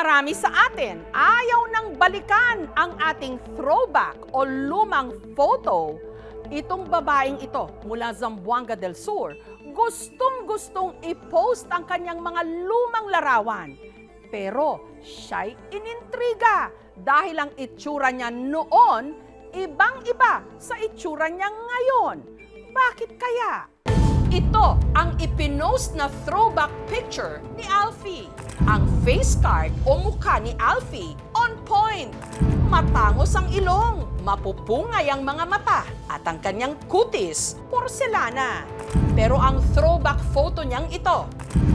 marami sa atin ayaw nang balikan ang ating throwback o lumang photo. Itong babaeng ito mula Zamboanga del Sur, gustong-gustong i-post ang kanyang mga lumang larawan. Pero siya'y inintriga dahil ang itsura niya noon ibang-iba sa itsura niya ngayon. Bakit kaya? Ito ang ipinost na throwback picture ni Alfie. Ang face card o mukha ni Alfie on point. Matangos ang ilong, mapupungay ang mga mata, at ang kanyang kutis, porselana. Pero ang throwback photo niyang ito,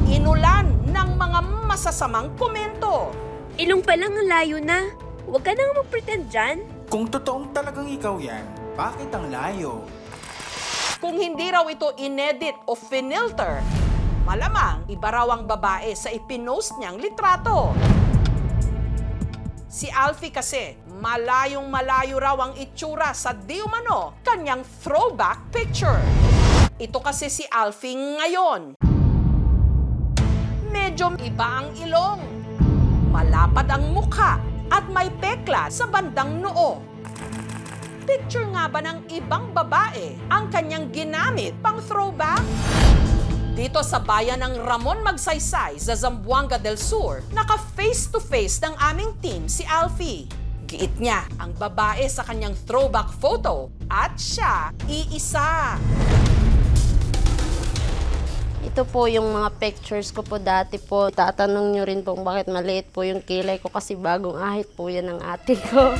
inulan ng mga masasamang komento. Ilong pa lang ang layo na. Huwag ka nang mag-pretend dyan. Kung totoong talagang ikaw yan, bakit ang layo? Kung hindi raw ito inedit o finilter, malamang iba raw ang babae sa ipinost niyang litrato. Si Alfie kasi, malayong malayo raw ang itsura sa di umano kanyang throwback picture. Ito kasi si Alfie ngayon. Medyo iba ang ilong, malapad ang mukha, at may pekla sa bandang noo. Picture nga ba ng ibang babae ang kanyang ginamit pang throwback? Dito sa bayan ng Ramon Magsaysay sa Zamboanga del Sur, naka-face-to-face ng aming team si Alfie. Giit niya ang babae sa kanyang throwback photo at siya iisa. Ito po yung mga pictures ko po dati po. Tatanong nyo rin po bakit maliit po yung kilay ko kasi bagong ahit po yan ng ate ko.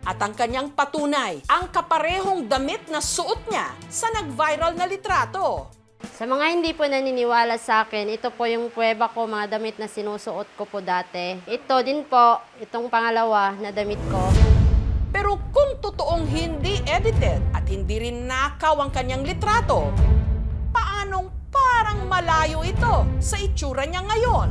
At ang kanyang patunay, ang kaparehong damit na suot niya sa nag-viral na litrato. Sa mga hindi po naniniwala sa akin, ito po yung pruweba ko, mga damit na sinusuot ko po dati. Ito din po, itong pangalawa na damit ko. Pero kung totoong hindi edited at hindi rin nakaw ang kanyang litrato, paanong parang malayo ito sa itsura niya ngayon?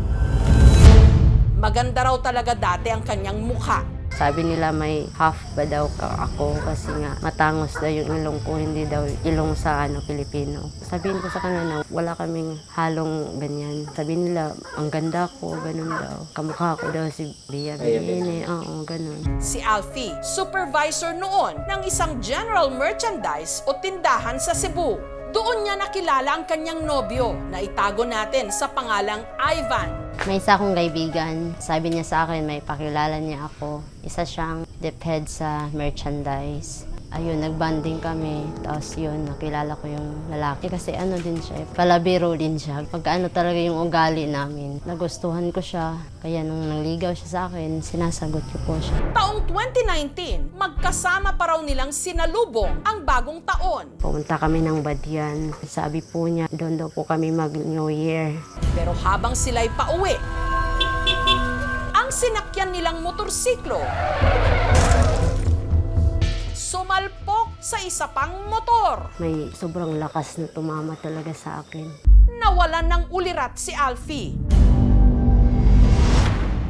Maganda raw talaga dati ang kanyang mukha. Sabi nila may half ba daw ako kasi nga matangos daw yung ilong ko, hindi daw ilong sa Pilipino. Sabihin ko sa kanila na wala kaming halong ganyan. Sabi nila, ang ganda ko, ganun daw. Kamukha ko daw si Bia Bini, oo, ganun. Si Alfie, supervisor noon ng isang general merchandise o tindahan sa Cebu. Doon niya nakilala ang kanyang nobyo na itago natin sa pangalang Ivan. May isa akong kaibigan, sabi niya sa akin, may pakilala niya ako. Isa siyang deped sa merchandise. Ayun, nagbanding kami. Tapos yun, nakilala ko yung lalaki. Kasi ano din siya, palabiro din siya. Pagka talaga yung ugali namin. Nagustuhan ko siya. Kaya nung nangligaw siya sa akin, sinasagot ko po siya. Taong 2019, magkasama pa raw nilang sinalubong ang bagong taon. Pumunta kami ng Badian. Sabi po niya, doon daw po kami mag-New Year. Pero habang sila'y pauwi, ang sinakyan nilang motorsiklo sumalpok sa isa pang motor. May sobrang lakas na tumama talaga sa akin. Nawalan ng ulirat si Alfie.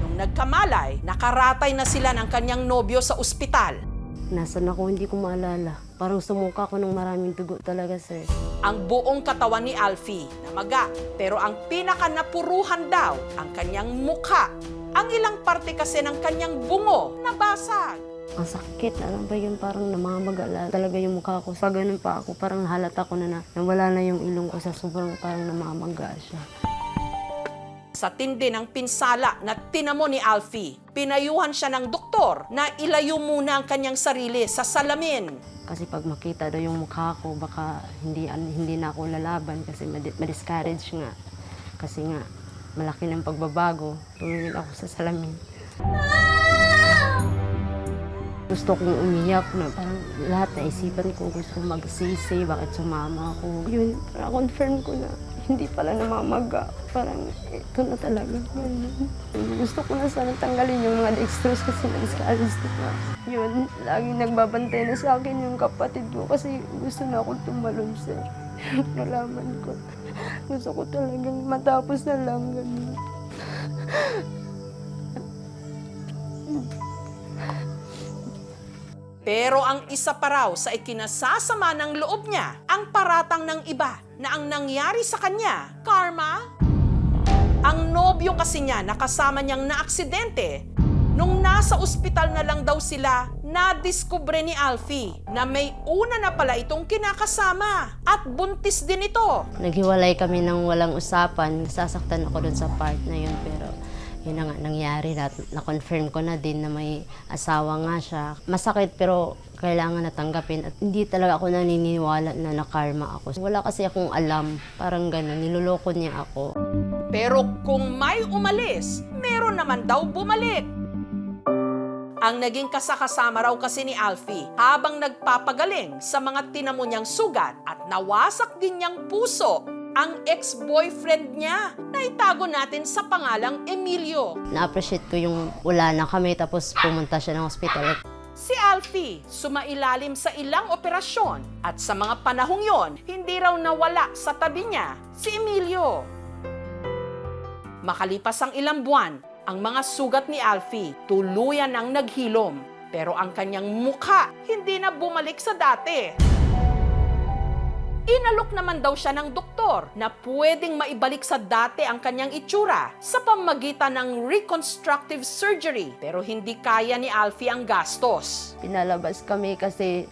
Nung nagkamalay, nakaratay na sila ng kanyang nobyo sa ospital. Nasaan ako, hindi ko maalala. Parang sumuka ako ng maraming dugo talaga, sir. Ang buong katawan ni Alfie namaga, pero ang pinakanapuruhan daw ang kanyang mukha. Ang ilang parte kasi ng kanyang bungo nabasag. Ang sakit, alam ba yun, parang namamagala talaga yung mukha ko. Pag ganun pa ako, parang halata ko na nawala na yung ilong ko sa sobrang parang namamaga siya. Sa tindi ng pinsala na tinamo ni Alfie, pinayuhan siya ng doktor na ilayo muna ang kanyang sarili sa salamin. Kasi pag makita daw yung mukha ko, baka hindi na ako lalaban kasi ma-discourage nga. Kasi nga, malaki ng pagbabago. Tumingin ako sa salamin. Gusto kong umiyak na parang lahat na isipan ko. Gusto kong magsisi, bakit sumama ako. Yun, parang confirm ko na hindi pala namamaga. Parang ito na talaga. Gusto ko na sana tanggalin yung mga dextrose kasi na-discourage na. Yun, laging nagbabantay na sa akin yung kapatid ko kasi gusto na akong tumalon, sir. Nalaman ko. Gusto ko talagang matapos na lang ganun. Pero ang isa pa raw sa ikinasasama ng loob niya, ang paratang ng iba na ang nangyari sa kanya, karma. Ang nobyo kasi niya nakasama niyang naaksidente. Nung nasa ospital na lang daw sila, nadiskubre ni Alfie na may una na pala itong kinakasama at buntis din ito. Naghiwalay kami ng walang usapan. Sasaktan ako dun sa part na yun, pero yun na nga nangyari. Na-confirm ko na din na may asawa nga siya. Masakit pero kailangan natanggapin at hindi talaga ako naniniwala na nakarma ako. Wala kasi akong alam, parang gano'n, niloloko niya ako. Pero kung may umalis, meron naman daw bumalik. Ang naging kasakasama raw kasi ni Alfie habang nagpapagaling sa mga tinamo niyang sugat at nawasak din niyang puso ang ex-boyfriend niya na itago natin sa pangalang Emilio. Na-appreciate ko yung wala na kami tapos pumunta siya ng hospital. Si Alfie sumailalim sa ilang operasyon at sa mga panahong yon, hindi raw nawala sa tabi niya si Emilio. Makalipas ang ilang buwan, ang mga sugat ni Alfie tuluyan ang naghilom, pero ang kanyang mukha hindi na bumalik sa dati. Inalok naman daw siya ng doktor na pwedeng maibalik sa dati ang kanyang itsura sa pamamagitan ng reconstructive surgery, pero hindi kaya ni Alfie ang gastos. Pinalabas kami kasi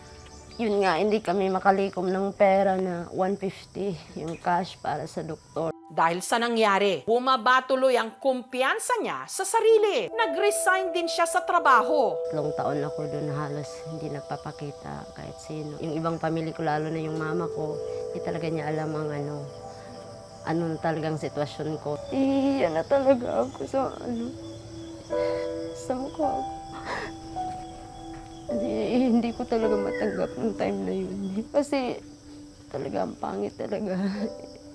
yun nga, hindi kami makalikom ng pera na 150 yung cash para sa doktor. Dahil sa nangyari, bumaba tuloy ang kumpiyansa niya sa sarili. Nag-resign din siya sa trabaho. 3 taon ako doon halos hindi nagpapakita kahit sino. Yung ibang pamilya ko, lalo na yung mama ko, hindi talaga niya alam ang ano talagang sitwasyon ko. Iyan na talaga ako sa sa mukha ko. Hindi ko talaga matanggap ng time na yun. Kasi talaga ang pangit talaga.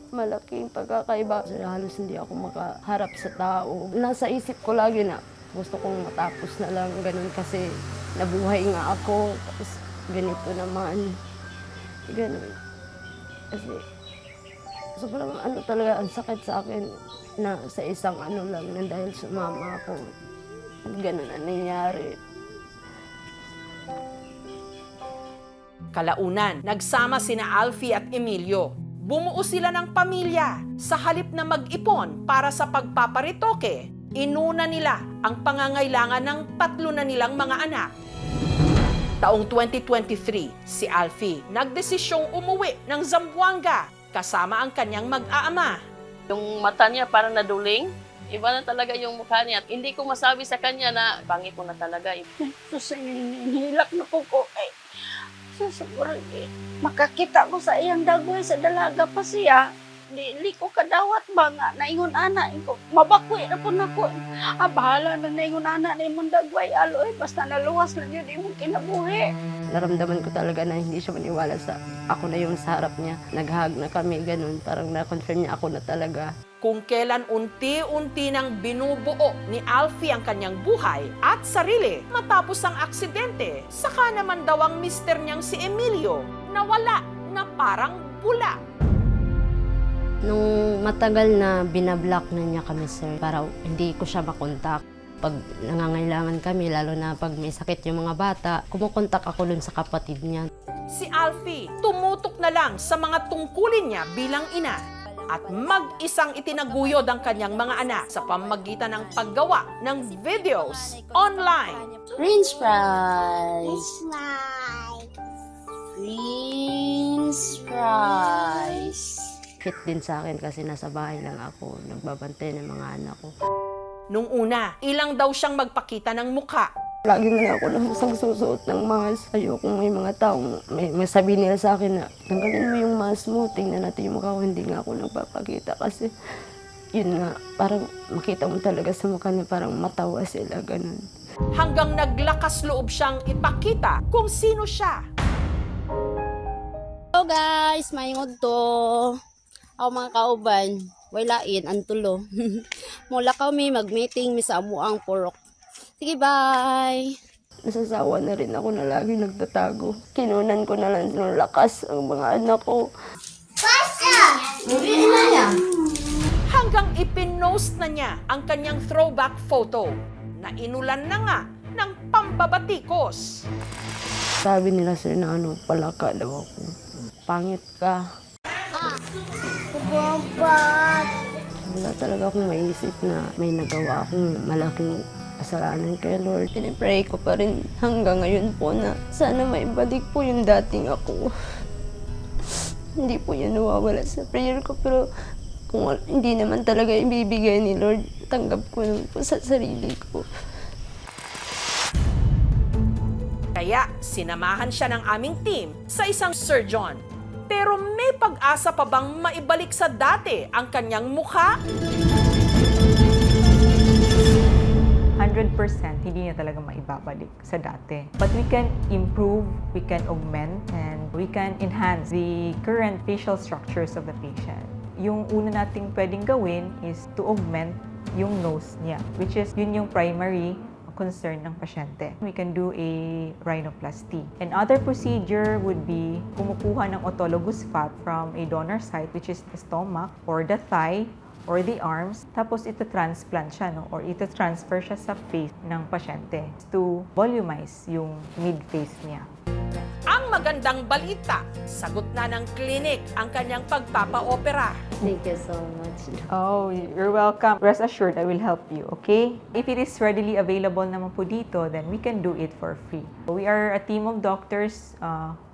Malaking pagkakaiba. Halos hindi ako makaharap sa tao. Nasa isip ko lagi na gusto kong matapos na lang ganun kasi nabuhay nga ako. Tapos ganito naman. Ganun. Kasi sobrang talaga ang sakit sa akin na sa isang lang na dahil sa mama ko. Ganun ang nangyari. Kalaunan, nagsama sina Alfie at Emilio. Bumuo sila ng pamilya. Sa halip na mag-ipon para sa pagpaparitoke, inuna nila ang pangangailangan ng 3 na nilang mga anak. Taong 2023, si Alfie nagdesisyong umuwi ng Zamboanga kasama ang kanyang mag-aama. Yung mata niya parang naduling. Iba na talaga yung mukha niya. Hindi ko masabi sa kanya na pangit ko na talaga. Sa hinihilak na po ko ay siguro makakita ko sa iyang dagoy sa dalaga pa siya. Dili ko kadawat ba nga naingon ana ko mabakoy na po nako. Bahala na naingon ana ni mong dagway aloy basta naluwas na yun imong kinabuhi. Naramdaman ko talaga na hindi siya maniwala sa ako na yung sa harap niya. Nag-hug na kami, ganun. Parang na-confirm niya ako na talaga. Kung kailan unti-unti nang binubuo ni Alfie ang kanyang buhay at sarili matapos ang aksidente, saka naman daw ang mister niyang si Emilio nawala na parang bula. Nung matagal na binablock na niya kami, sir, para hindi ko siya makontak. Pag nangangailangan kami, lalo na pag may sakit yung mga bata, kumukontak ako dun sa kapatid niya. Si Alfie tumutok na lang sa mga tungkulin niya bilang ina at mag-isang itinaguyod ang kanyang mga anak sa pamamagitan ng paggawa ng videos online. French fries. French fries. Fit din sa akin kasi nasa bahay lang ako, nagbabantay ng mga anak ko. Nung una, ilang daw siyang magpakita ng mukha. Lagi na ako nang susuot ng mask. Ayokong may mga taong may sabi nila sa akin na tanggalin mo yung mask mo, tingnan natin yung mukha ko. Hindi nga ako nagpapakita kasi yun nga, parang makita mo talaga sa mukha niya, parang matawa sila, ganun. Hanggang naglakas loob siyang ipakita kung sino siya. Hello guys, mayong to. Ako mga kauban, walain, antulo. Mula kami mag-meeting mi sa amuang purok. Sige, bye! Nasasawa na rin ako na lagi nagtatago. Kinunan ko na lang ng lakas ang mga anak ko. Hanggang ipinost na niya ang kanyang throwback photo na inulan na nga ng pambabatikos. Sabi nila, sir, na palaka daw ako. Pangit ka. Wala talaga akong maisip na may nagawa akong malaking kasalanan kay Lord. Pinipray ko pa rin hanggang ngayon po na sana maibalik po yung dating ako. Hindi po yan nawawala sa prayer ko, pero kung hindi naman talaga ibibigay ni Lord, tanggap ko naman po sa sarili ko. Kaya sinamahan siya ng aming team sa isang surgeon. Pero may pag-asa pa bang maibalik sa dati ang kanyang mukha? 100% hindi niya talaga maibabalik sa dati. But we can improve, we can augment, and we can enhance the current facial structures of the patient. Yung una nating pwedeng gawin is to augment yung nose niya, which is yun yung primary concern ng pasyente. We can do a rhinoplasty. Another procedure would be kumukuha ng autologous fat from a donor site, which is the stomach or the thigh or the arms, tapos ito transplant siya, no? Or ito transfer siya sa face ng pasyente to volumize yung mid-face niya. Ang magandang balita, sagot na ng klinik ang kanyang pagpapa-opera. Thank you so much. Oh, you're welcome. Rest assured, I will help you, okay? If it is readily available naman po dito, then we can do it for free. We are a team of doctors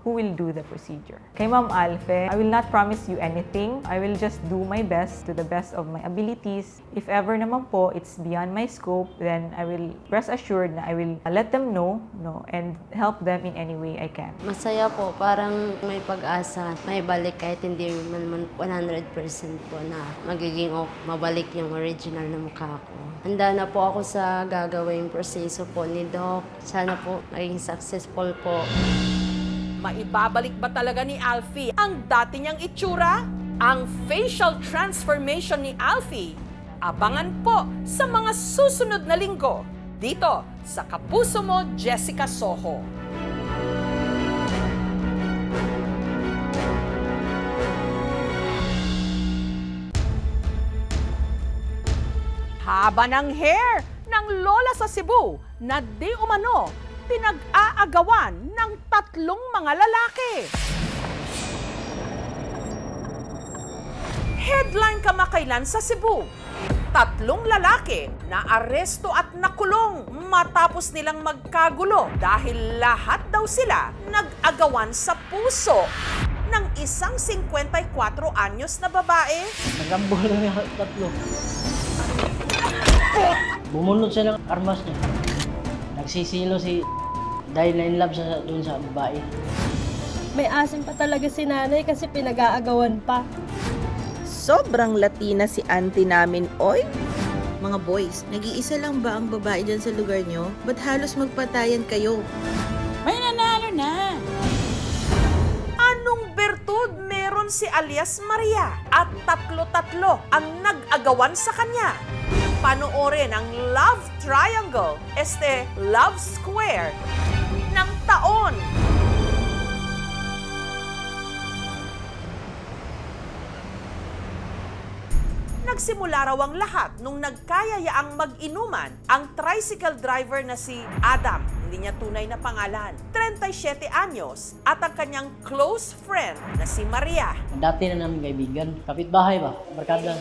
who will do the procedure. Kay Ma'am Alfe, I will not promise you anything. I will just do my best to the best of my abilities. If ever naman po it's beyond my scope, then I will rest assured na I will let them know, no, and help them in any way I can. Masaya po, parang may pag-asa, may balik kahit hindi man 100% po na magiging mabalik yung original na mukha ko. Handa na po ako sa gagawing proseso po ni Doc. Sana po maging successful po. Maibabalik ba talaga ni Alfie ang dati niyang itsura? Ang facial transformation ni Alfie? Abangan po sa mga susunod na linggo dito sa Kapuso Mo, Jessica Soho. Haba ng hair ng lola sa Cebu na di umano pinag-aagawan ng 3 mga lalaki. Headline kamakailan sa Cebu. 3 lalaki na aresto at nakulong matapos nilang magkagulo dahil lahat daw sila nag-agawan sa puso ng isang 54 anyos na babae. Nagambol na yung 3. Bumunod siya ng armas niya. Nagsisilo dahil na-inlove siya doon sa babae. May asim pa talaga si nanay kasi pinag-aagawan pa. Sobrang Latina si auntie namin, oy! Mga boys, nag-iisa lang ba ang babae dyan sa lugar nyo? Ba't halos magpatayan kayo? May nanalo na! Anong bertud meron si alias Maria at 3 ang nag-agawan sa kanya? Panoorin ang Love Triangle, Love Square ng taon. Nagsimula raw ang lahat nung nagkayayaang mag-inuman ang tricycle driver na si Adam, hindi niya tunay na pangalan, 37 anyos, at ang kanyang close friend na si Maria. Dati na namin kaibigan. Kapitbahay ba? Barkada.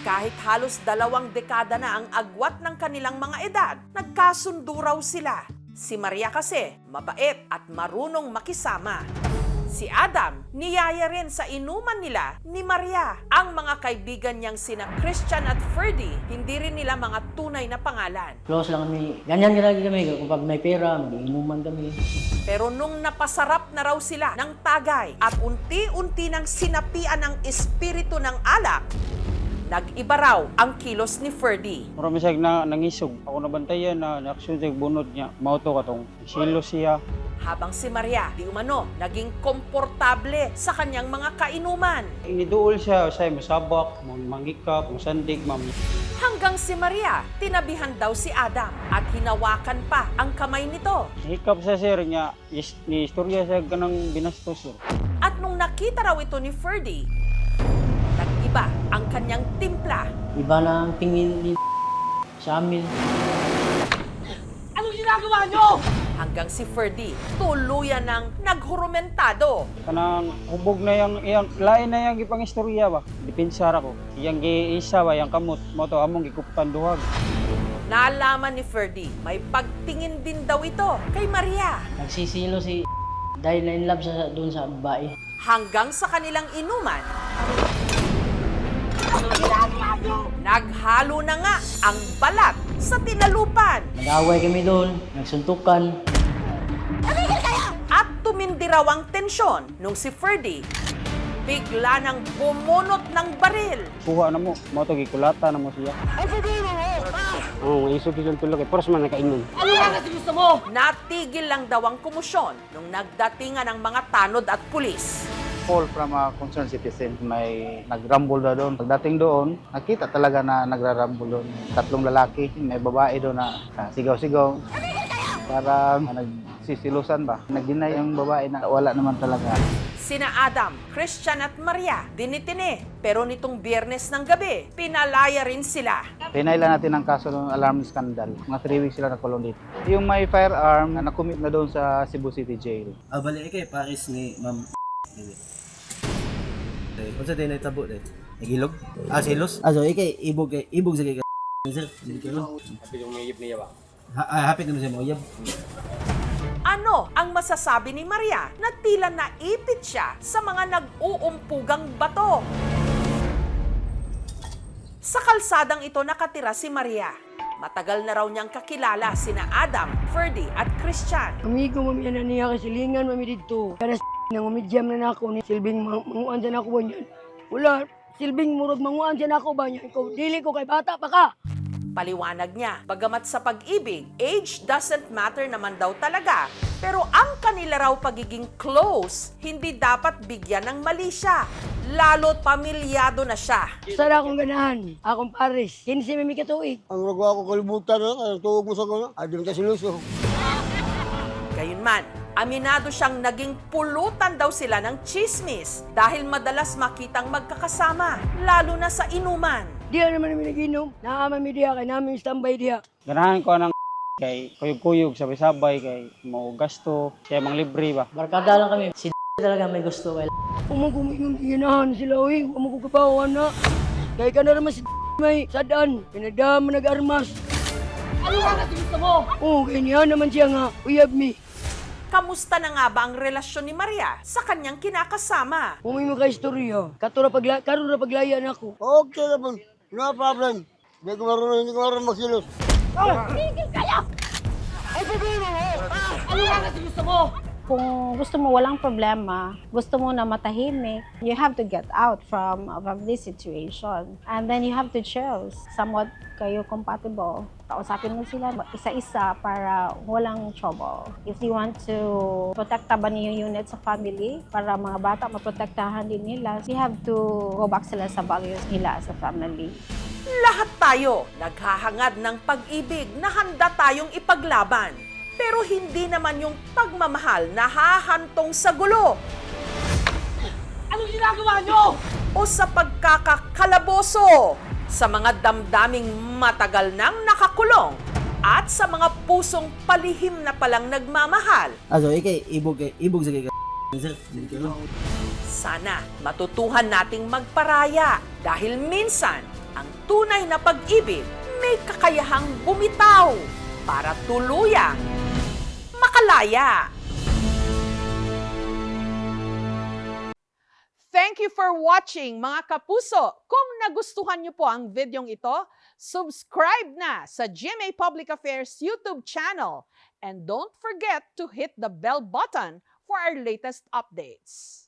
Kahit halos 2 dekada na ang agwat ng kanilang mga edad, nagkasundo raw sila. Si Maria kasi, mabait at marunong makisama. Si Adam, niyaya rin sa inuman nila ni Maria. Ang mga kaibigan niyang sina Christian at Ferdy, hindi rin nila mga tunay na pangalan. Close lang kami. Ganyan lagi kami. Kapag may pera, mag-inuman kami. Pero nung napasarap na raw sila ng tagay at unti-unti nang sinapian ng espiritu ng alak, nag-iba raw ang kilos ni Ferdy. Marami siya nangisog. Ako nabantayan na naksyon siya bunod niya. Mauto ka tong silo siya. Habang si Maria, di umano, naging komportable sa kanyang mga kainuman. Iniduol siya, masabak, mangikap, masandig, Hanggang si Maria, tinabihan daw si Adam at hinawakan pa ang kamay nito. Hikap sa sir niya, ni istorya siya ganang binastos. At nung nakita raw ito ni Ferdy, nag-iba ang kanyang timpla. Iba na ang tingin ni sa amin. Anong ginagawa niyo? Hanggang si Ferdy tuluyan ng naghurumentado. Kanang hubog na iyang lain na yang gipang istorya ba. Dipensara ko. Iyang giisa ba yang kamot mo to among gikupan duhag. Nalaman ni Ferdy, may pagtingin din daw ito kay Maria. Nagsisilo si dahil na in love siya doon sa babae. Hanggang sa kanilang inuman, naghalo na nga ang balat sa tinalupan Nag-away kami doon, nagsuntukan. at tumindi raw ang tensyon nung si Ferdy bigla nang bumunot ng baril. Kuha na mo to gikulata na mo siya. Isog yung tulog poros man nakaingon. Natigil lang daw ang komosyon nung nagdatingan ang mga tanod at pulis. Call from a concerned citizen. May nagrambol na doon. Pagdating doon, nakita talaga na nagrarambol doon. 3 lalaki, may babae doon na sigaw-sigaw. Parang nagsisilusan ba? Nag-deny ang babae na wala naman talaga. Sina Adam, Christian at Maria dinitine. Pero nitong Biyernes ng gabi, pinalaya rin sila. Pinailan natin ang kaso ng alarm scandal. Mga 3 weeks sila nakulong dito. Yung may firearm na nakumit na doon sa Cebu City Jail. Bali kay Paris ni Ma'am. Unsa din natabo din? Nagilog? Silos? So ibog sa kay sir. Happy yung mayib niya ba? Happy naman siya mo yab. Ano ang masasabi ni Maria na tila naipit siya sa mga nag-uumpugang bato? Sa kalsadang ito nakatira si Maria. Matagal na raw niyang kakilala sina Adam, Ferdy at Christian. Amigo, mami, na niya kasilingan, mami, dito. Kada nang umidyam na ako ni silbing manguan dyan ako ba niyan? Wala, silbing murag manguan dyan ako ba niyan? Ikaw, dili ko kay bata pa ka. Paliwanag niya, bagamat sa pag-ibig, age doesn't matter naman daw talaga. Pero ang kanila raw pagiging close, hindi dapat bigyan ng mali siya. Lalo't pamilyado na siya. Sana akong ganahan, akong Paris. 15 mimi katuig. Ang ragawa ko kalibutan na, tuwag mo sa ko, adun ka siluso. Gayunman, aminado siyang naging pulutan daw sila ng chismis dahil madalas makitang magkakasama, lalo na sa inuman. Diya naman namin nag-inom. Naaman mi diya, kay namin standby diya. Ganahan ko ng kay kuyog-kuyog, sabay-sabay, kay mo gasto, kay mang libre ba. Barkada lang kami. Si talaga may gusto. Kuminom ginahan sila, uy. Huwag ko kabawan na. Kaya ka na naman si may sadaan. Pinadama nag-armas. Ano nga kasi gusto mo? Oo, ganyan naman siya nga. Uyab mi. Kamusta na nga ba ang relasyon ni Maria sa kanyang kinakasama? Kung may mga istorya, karon na paglayan ako. Okay naman, no problem. Hindi ko marunong magsilos. Tigil kayo! Ay, problema mo! Ano nga kasi gusto mo? Kung gusto mo walang problema, gusto mo na matahimik, you have to get out from this situation. And then you have to choose somewhat kayo compatible. Kausapin mo sila isa-isa para walang trouble. If you want to protekta ba niyo yung unit sa family, para mga bata maprotektahan din nila, you have to go back sila sa values nila sa family. Lahat tayo naghahangad ng pag-ibig na handa tayong ipaglaban. Pero hindi naman yung pagmamahal na hahantong sa gulo. Anong ginagawa nyo? O sa pagkakakalaboso sa mga damdaming matagal nang nakakulong at sa mga pusong palihim na palang nagmamahal. Ibog sa kay sir. Sana matutuhan nating magparaya dahil minsan ang tunay na pag-ibig may kakayahang bumitaw para tuluyang makalaya. Thank you for watching, mga kapuso. Kung nagustuhan niyo po ang videong ito, subscribe na sa GMA Public Affairs YouTube channel. And don't forget to hit the bell button for our latest updates.